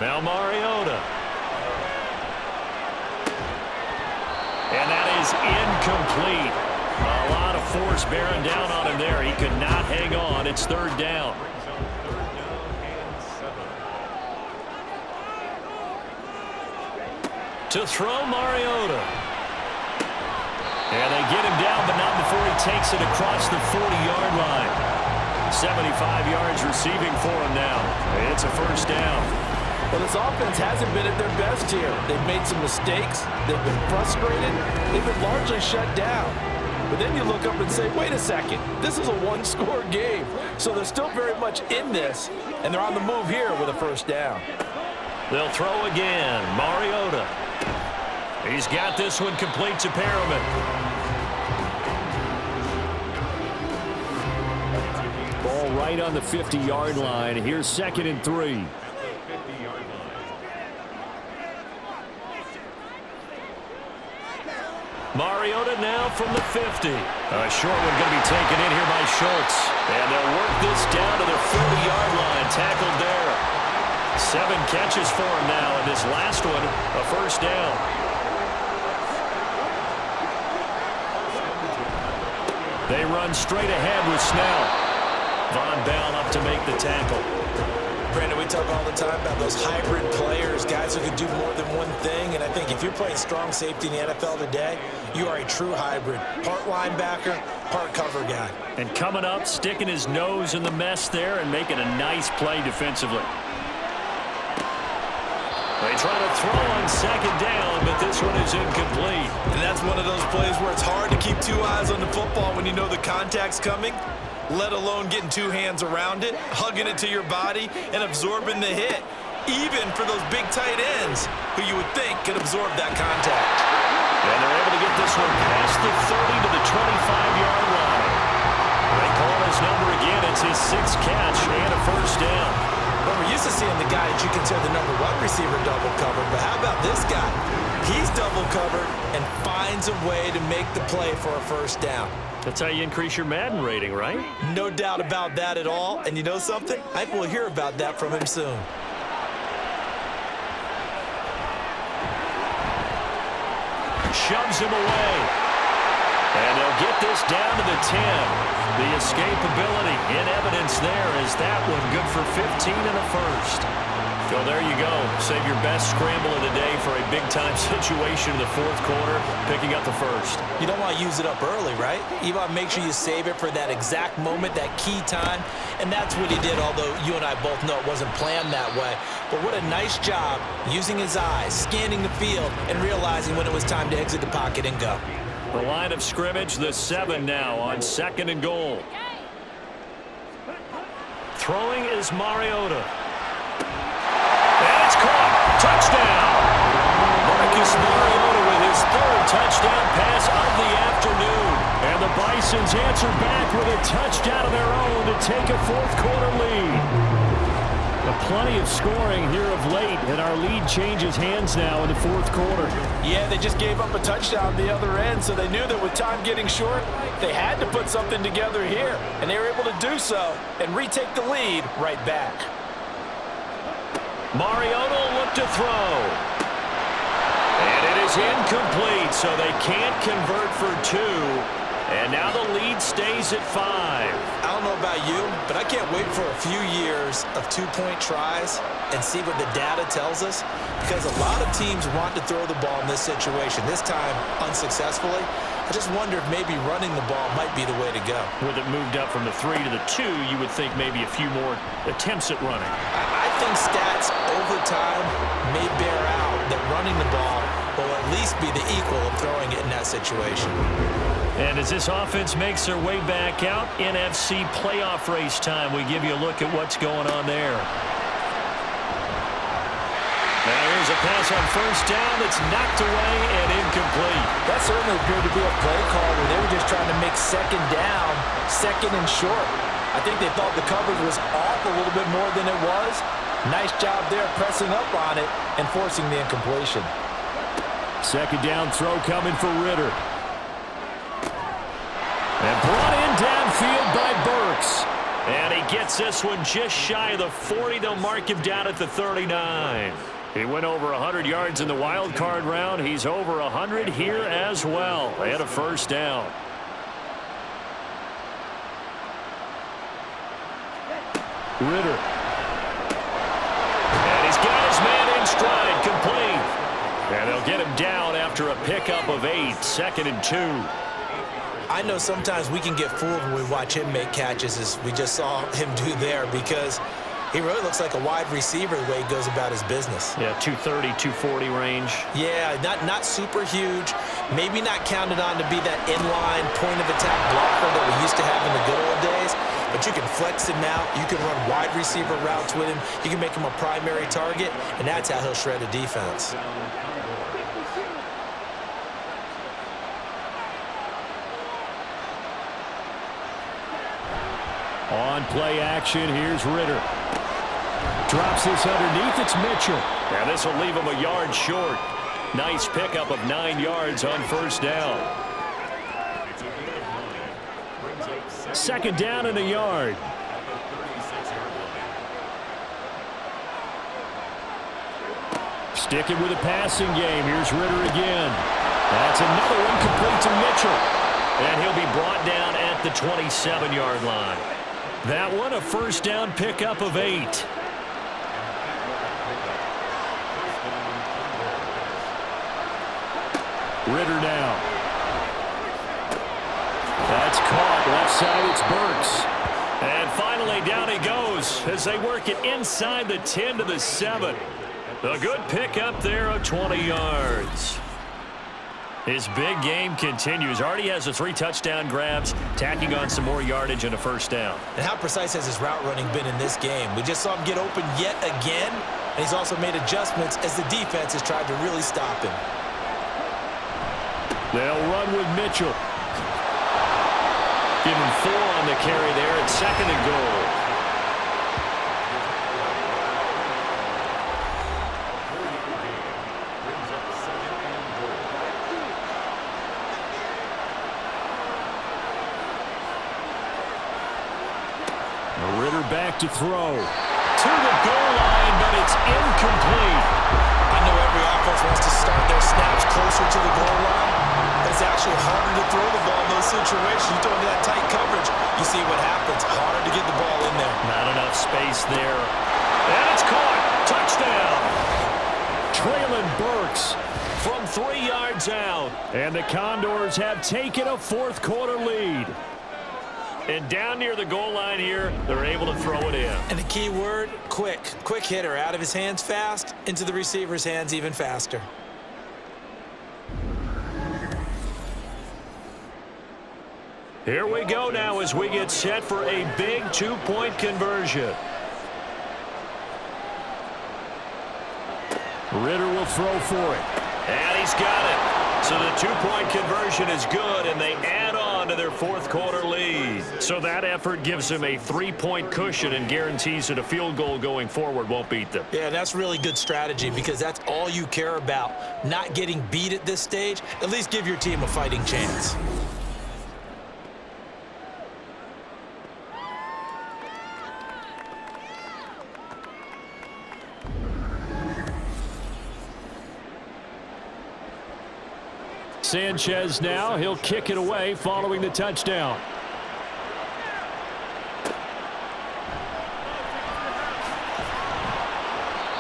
Now Mariota. And that is incomplete. A lot of force bearing down on him there. He could not hang on. It's 3rd down. To throw Mariota. And they get him down, but not before he takes it across the 40-yard line. 75 yards receiving for him now. It's a 1st down. Well, this offense hasn't been at their best here. They've made some mistakes. They've been frustrated. They've been largely shut down. But then you look up and say, wait a second, this is a 1-score game. So they're still very much in this, and they're on the move here with a 1st down. They'll throw again. Mariota. He's got this one complete to Perriman. Ball right on the 50-yard line. Here's 2nd and 3. Mariota now from the 50. A short one going to be taken in here by Schultz. And they'll work this down to the 40-yard line. Tackled there. 7 catches for him now, and this last one, a first down. They run straight ahead with Snell. Von Bell up to make the tackle. Brandon, we talk all the time about those hybrid players, guys who can do more than one thing, and I think if you're playing strong safety in the NFL today, you are a true hybrid. Part linebacker, part cover guy. And coming up, sticking his nose in the mess there and making a nice play defensively. They try to throw on second down, but this one is incomplete. And that's one of those plays where it's hard to keep 2 eyes on the football when you know the contact's coming, let alone getting 2 hands around it, hugging it to your body, and absorbing the hit, even for those big tight ends who you would think could absorb that contact. And they're able to get this one past the 30 to the 25-yard line. They call his number again. It's his 6th catch and a first down. Well, we're used to seeing the guy that you consider the number 1 receiver double covered, but how about this guy? He's double covered and finds a way to make the play for a first down. That's how you increase your Madden rating, right? No doubt about that at all. And you know something? I think we'll hear about that from him soon. Shoves him away. And they'll get this down to the 10. The escapability in evidence there is that one good for 15 and a first. So there you go. Save your best scramble of the day for a big-time situation in the 4th quarter, picking up the first. You don't want to use it up early, right? You want to make sure you save it for that exact moment, that key time. And that's what he did, although you and I both know it wasn't planned that way. But what a nice job using his eyes, scanning the field, and realizing when it was time to exit the pocket and go. The line of scrimmage, the 7 now on 2nd and goal. Throwing is Mariota. And it's caught. Touchdown. Marcus Mariota with his 3rd touchdown pass of the afternoon. And the Bisons answer back with a touchdown of their own to take a 4th quarter lead. Plenty of scoring here of late, and our lead changes hands now in the 4th quarter. Yeah, they just gave up a touchdown at the other end, so they knew that with time getting short, they had to put something together here, and they were able to do so and retake the lead right back. Mariota will look to throw. And it is incomplete, so they can't convert for 2. And now the lead stays at 5. I don't know about you, but I can't wait for a few years of 2-point tries and see what the data tells us, because a lot of teams want to throw the ball in this situation, this time unsuccessfully. I just wonder if maybe running the ball might be the way to go. With it moved up from the 3 to the 2, you would think maybe a few more attempts at running. I think stats over time may bear out that running the ball will at least be the equal of throwing it in that situation. And as this offense makes their way back out, NFC playoff race time, we give you a look at what's going on there. Now here's a pass on first down that's knocked away and incomplete. That certainly appeared to be a play call where they were just trying to make second down, second and short. I think they thought the coverage was off a little bit more than it was. Nice job there pressing up on it and forcing the incompletion. Second down throw coming for Ritter. And brought in downfield by Burks. And he gets this one just shy of the 40. They'll mark him down at the 39. He went over 100 yards in the wild card round. He's over 100 here as well. And a first down. Ritter. And he's got his man in stride, complete. And they'll get him down after a pickup of 8, 2nd and 2. I know sometimes we can get fooled when we watch him make catches, as we just saw him do there, because he really looks like a wide receiver the way he goes about his business. Yeah, 230, 240 range. Yeah, not super huge. Maybe not counted on to be that inline point-of-attack blocker that we used to have in the good old days, but you can flex him out. You can run wide receiver routes with him. You can make him a primary target, and that's how he'll shred a defense. On play action, here's Ritter. Drops this underneath, it's Mitchell. And this will leave him a yard short. Nice pickup of 9 yards on first down. Second down and a yard. Sticking with a passing game. Here's Ritter again. That's another one complete to Mitchell. And he'll be brought down at the 27-yard line. That one a first down pickup of 8. Ritter now. That's caught. Left side, it's Burks. And finally, down he goes as they work it inside the 10 to the 7. A good pickup there of 20 yards. His big game continues. Already has the 3 touchdown grabs, tacking on some more yardage and a first down. And how precise has his route running been in this game? We just saw him get open yet again, and he's also made adjustments as the defense has tried to really stop him. They'll run with Mitchell. Give him 4 on the carry there at 2nd and goal. Ritter back to throw. To the goal line, but it's incomplete. I know every offense wants to start their snaps closer to the goal line, but it's actually harder to throw the ball in those situations. You throw into that tight coverage, you see what happens. Harder to get the ball in there. Not enough space there. And it's caught. Touchdown. Traylon Burks from 3 yards out. And the Condors have taken a fourth-quarter lead. And down near the goal line here, they're able to throw it in. And the key word, quick. Quick hitter. Out of his hands fast, into the receiver's hands even faster. Here we go now as we get set for a big 2-point conversion. Ritter will throw for it. And he's got it. So the 2-point conversion is good, and they add on to their fourth-quarter lead. So that effort gives them a 3-point cushion and guarantees that a field goal going forward won't beat them. Yeah, that's really good strategy because that's all you care about. Not getting beat at this stage. At least give your team a fighting chance. Sanchez now, he'll kick it away following the touchdown.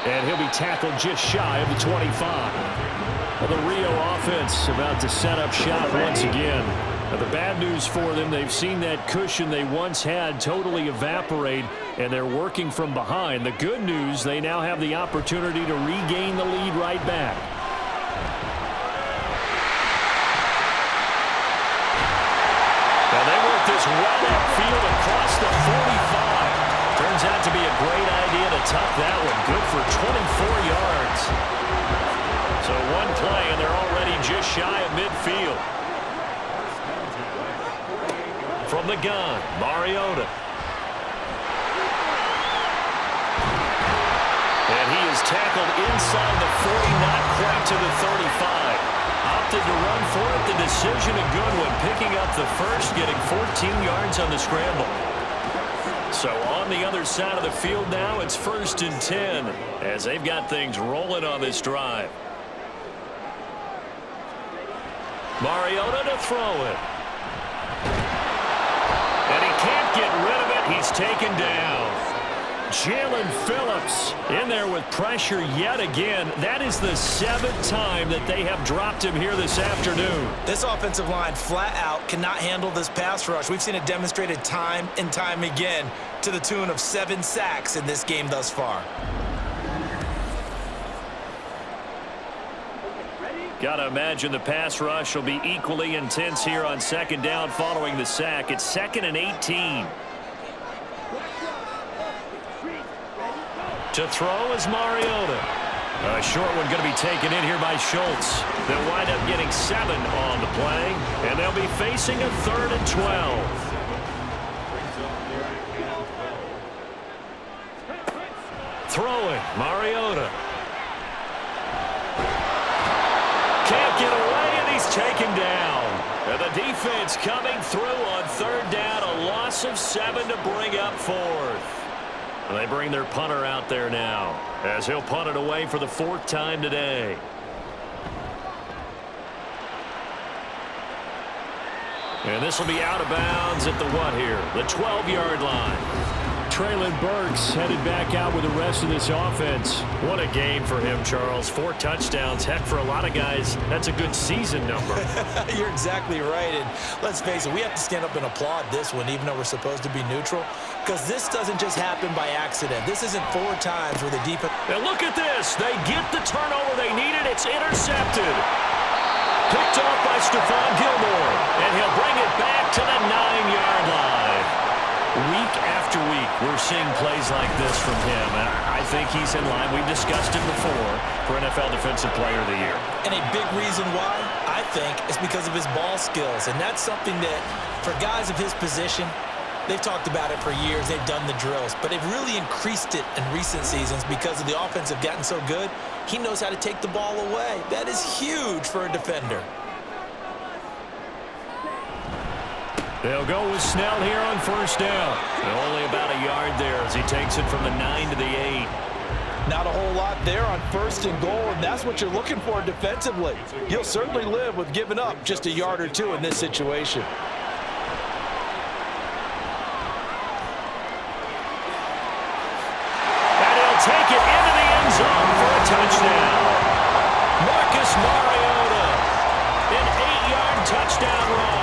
And he'll be tackled just shy of the 25. Well, the Rio offense about to set up shop once again. Now, the bad news for them, they've seen that cushion they once had totally evaporate, and they're working from behind. The good news, they now have the opportunity to regain the lead right back. Well upfield across the 45. Turns out to be a great idea to tuck that one. Good for 24 yards. So one play, and they're already just shy of midfield. From the gun, Mariota. And he is tackled inside the 40, not quite to the 35. Opted to run for it. The decision a good one. Picking up the first, getting 14 yards on the scramble. So on the other side of the field now, it's 1st and 10 as they've got things rolling on this drive. Mariota to throw it. And he can't get rid of it. He's taken down. Jalen Phillips in there with pressure yet again. That is the 7th time that they have dropped him here this afternoon. This offensive line flat out cannot handle this pass rush. We've seen it demonstrated time and time again to the tune of 7 sacks in this game thus far. Got to imagine the pass rush will be equally intense here on 2nd down following the sack. It's 2nd and 18. To throw is Mariota. A short one going to be taken in here by Schultz. They'll wind up getting 7 on the play, and they'll be facing a 3rd and 12. Throwing, Mariota. And the defense coming through on third down, a loss of 7 to bring up fourth. And they bring their punter out there now as he'll punt it away for the 4th time today. And this will be out of bounds at the what here? The 12-yard line. Traylon Burks headed back out with the rest of this offense. What a game for him, Charles. 4 touchdowns. Heck, for a lot of guys, that's a good season number. You're exactly right. And let's face it, we have to stand up and applaud this one, even though we're supposed to be neutral, because this doesn't just happen by accident. This isn't 4 times where the defense... Now look at this. They get the turnover they needed. It's intercepted. Picked off by Stephon Gilmore. And he'll bring it back to the 9-yard line. Week after week, we're seeing plays like this from him. And I think he's in line. We've discussed it before for NFL Defensive Player of the Year. And a big reason why, I think, is because of his ball skills. And that's something that, for guys of his position, they've talked about it for years. They've done the drills. But they've really increased it in recent seasons because of the offense have gotten so good. He knows how to take the ball away. That is huge for a defender. They'll go with Snell here on first down. And only about a yard there as he takes it from the 9 to the 8. Not a whole lot there on 1st and goal, and that's what you're looking for defensively. You'll certainly live with giving up just a yard or 2 in this situation. And he'll take it into the end zone for a touchdown. Marcus Mariota, an 8-yard touchdown run.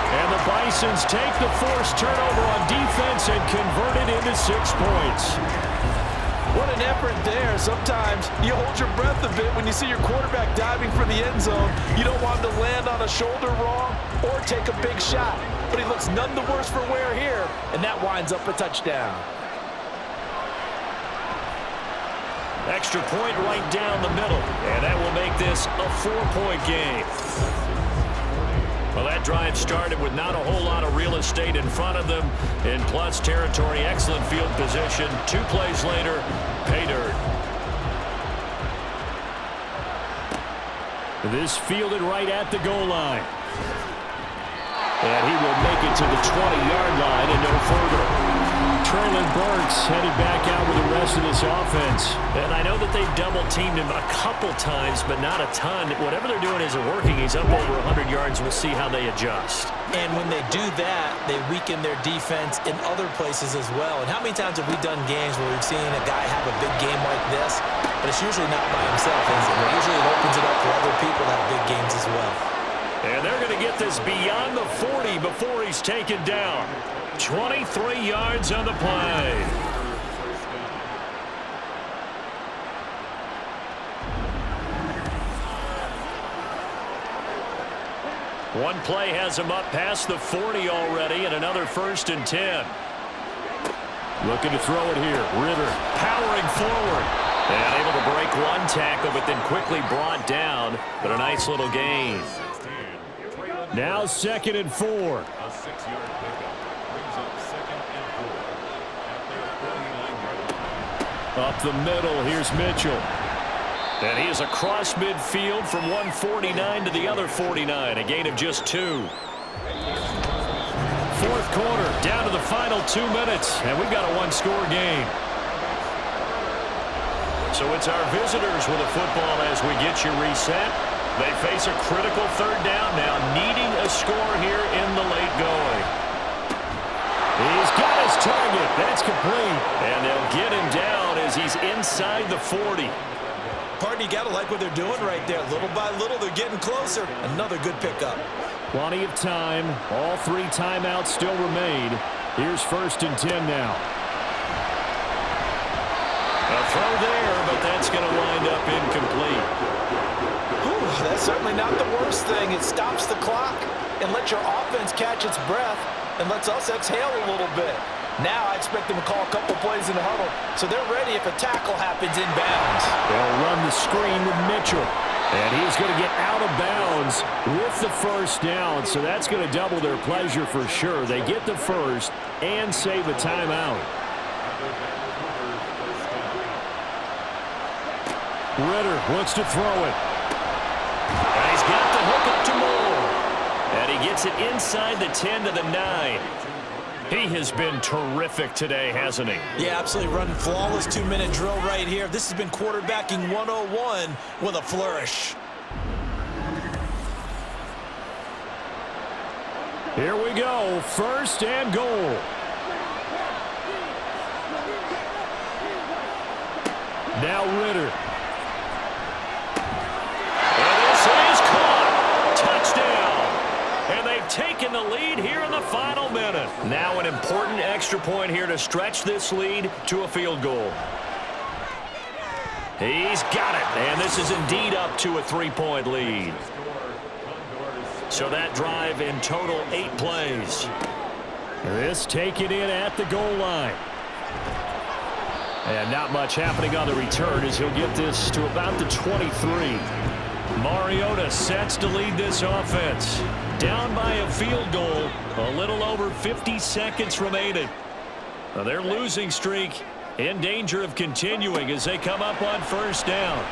And the Bisons take the forced turnover on defense and convert it into 6 points. What an effort there. Sometimes you hold your breath a bit when you see your quarterback diving for the end zone. You don't want him to land on a shoulder wrong or take a big shot. But he looks none the worse for wear here, and that winds up a touchdown. Extra point right down the middle, and that will make this a 4-point game. Well, that drive started with not a whole lot of real estate in front of them in plus territory. Excellent field position. 2 plays later, pay dirt. This fielded right at the goal line. And he will make it to the 20-yard line and no further. Traylon Burks headed back out with the rest of this offense. And I know that they've double-teamed him a couple times, but not a ton. Whatever they're doing isn't working. He's up over 100 yards. We'll see how they adjust. And when they do that, they weaken their defense in other places as well. And how many times have we done games where we've seen a guy have a big game like this, but it's usually not by himself, is it? Usually it opens it up for other people to have big games as well. And they're going to get this beyond the 40 before he's taken down. 23 yards on the play. One play has him up past the 40 already, and another 1st and 10. Looking to throw it here. Ritter powering forward. And able to break one tackle, but then quickly brought down. But a nice little gain. Now 2nd and 4. A 6-yard pickup brings up 2nd and 4 at their 49-yard line. Up the middle, here's Mitchell. And he is across midfield from 149 to the other 49, a gain of just 2. 4th quarter, down to the final 2 minutes, and we've got a 1-score game. So it's our visitors with the football as we get you reset. They face a critical 3rd down now, needing a score here in the late going. He's got his target. That's complete. And they'll get him down as he's inside the 40. Pardon, you got to like what they're doing right there. Little by little, they're getting closer. Another good pickup. Plenty of time. All 3 timeouts still remain. Here's 1st and 10 now. A throw there, but that's going to wind up incomplete. Whew, that's certainly not the worst thing. It stops the clock and lets your offense catch its breath and lets us exhale a little bit. Now I expect them to call a couple plays in the huddle, so they're ready if a tackle happens inbounds. They'll run the screen with Mitchell, and he's going to get out of bounds with the 1st down, so that's going to double their pleasure for sure. They get the 1st and save a timeout. Ritter wants to throw it. And he's got the hook up to Moore. And And he gets it inside the 10 to the 9. He has been terrific today, hasn't he? Yeah, absolutely running flawless 2-minute drill right here. This has been quarterbacking 101 with a flourish. Here we go, 1st and goal. Now Ritter. And this is caught. Touchdown. And they've taken the lead here in the final minute. Now an important extra point here to stretch this lead to a field goal. He's got it. And this is indeed up to a 3-point lead. So that drive in total 8 plays. This taken in at the goal line. And not much happening on the return as he'll get this to about the 23. Mariota sets to lead this offense. Down by a field goal, a little over 50 seconds remaining. Now their losing streak in danger of continuing as they come up on 1st down.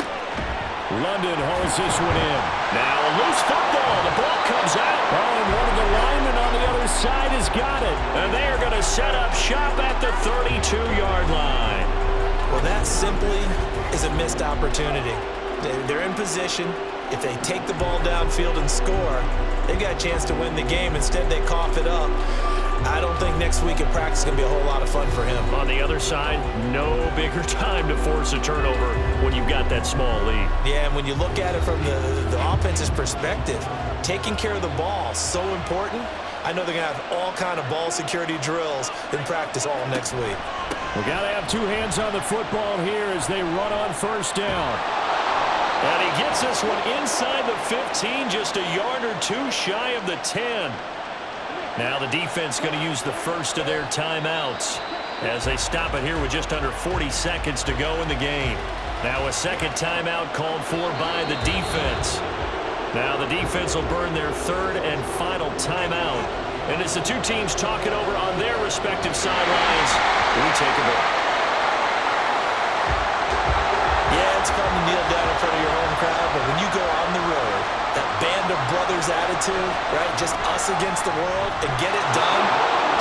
London hauls this one in. Now a loose football. The ball comes out. Oh, and one of the linemen on the other side has got it. And they are going to set up shop at the 32-yard line. Well, that simply is a missed opportunity. They're in position. If they take the ball downfield and score, they've got a chance to win the game. Instead, they cough it up. I don't think next week at practice is going to be a whole lot of fun for him. On the other side, no bigger time to force a turnover when you've got that small lead. Yeah, and when you look at it from the offense's perspective, taking care of the ball is so important. I know they're going to have all kind of ball security drills in practice all next week. We got to have 2 hands on the football here as they run on 1st down. And he gets this one inside the 15, just a yard or 2 shy of the 10. Now the defense going to use the first of their timeouts as they stop it here with just under 40 seconds to go in the game. Now a second timeout called for by the defense. Now the defense will burn their 3rd and final timeout. And as the 2 teams talk it over on their respective sidelines, we take a break. Yeah, it's fun to kneel down in front of your home crowd, but when you go on the road, that band of brothers attitude, right? Just us against the world and get it done.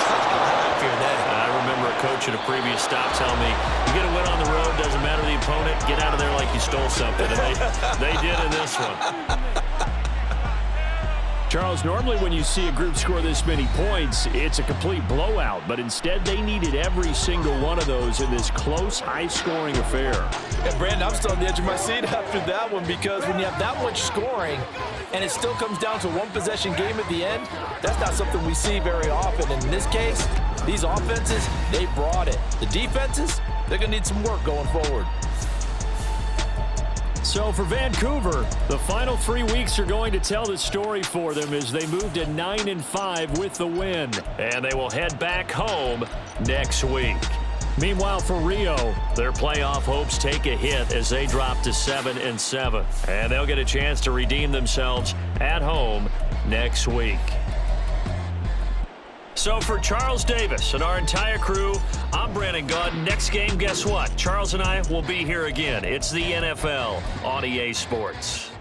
How happy are they? I remember a coach at a previous stop telling me, you get a win on the road, doesn't matter the opponent, get out of there like you stole something. And they did in this one. Charles, normally when you see a group score this many points, it's a complete blowout. But instead, they needed every single one of those in this close, high-scoring affair. Yeah, Brandon, I'm still on the edge of my seat after that one because when you have that much scoring and it still comes down to a one-possession game at the end, that's not something we see very often. And in this case, these offenses, they brought it. The defenses, they're going to need some work going forward. So for Vancouver, the final 3 weeks are going to tell the story for them as they move to 9-5 with the win. And they will head back home next week. Meanwhile, for Rio, their playoff hopes take a hit as they drop to 7-7. And they'll get a chance to redeem themselves at home next week. So for Charles Davis and our entire crew, I'm Brandon Gunn. Next game, guess what? Charles and I will be here again. It's the NFL on EA Sports.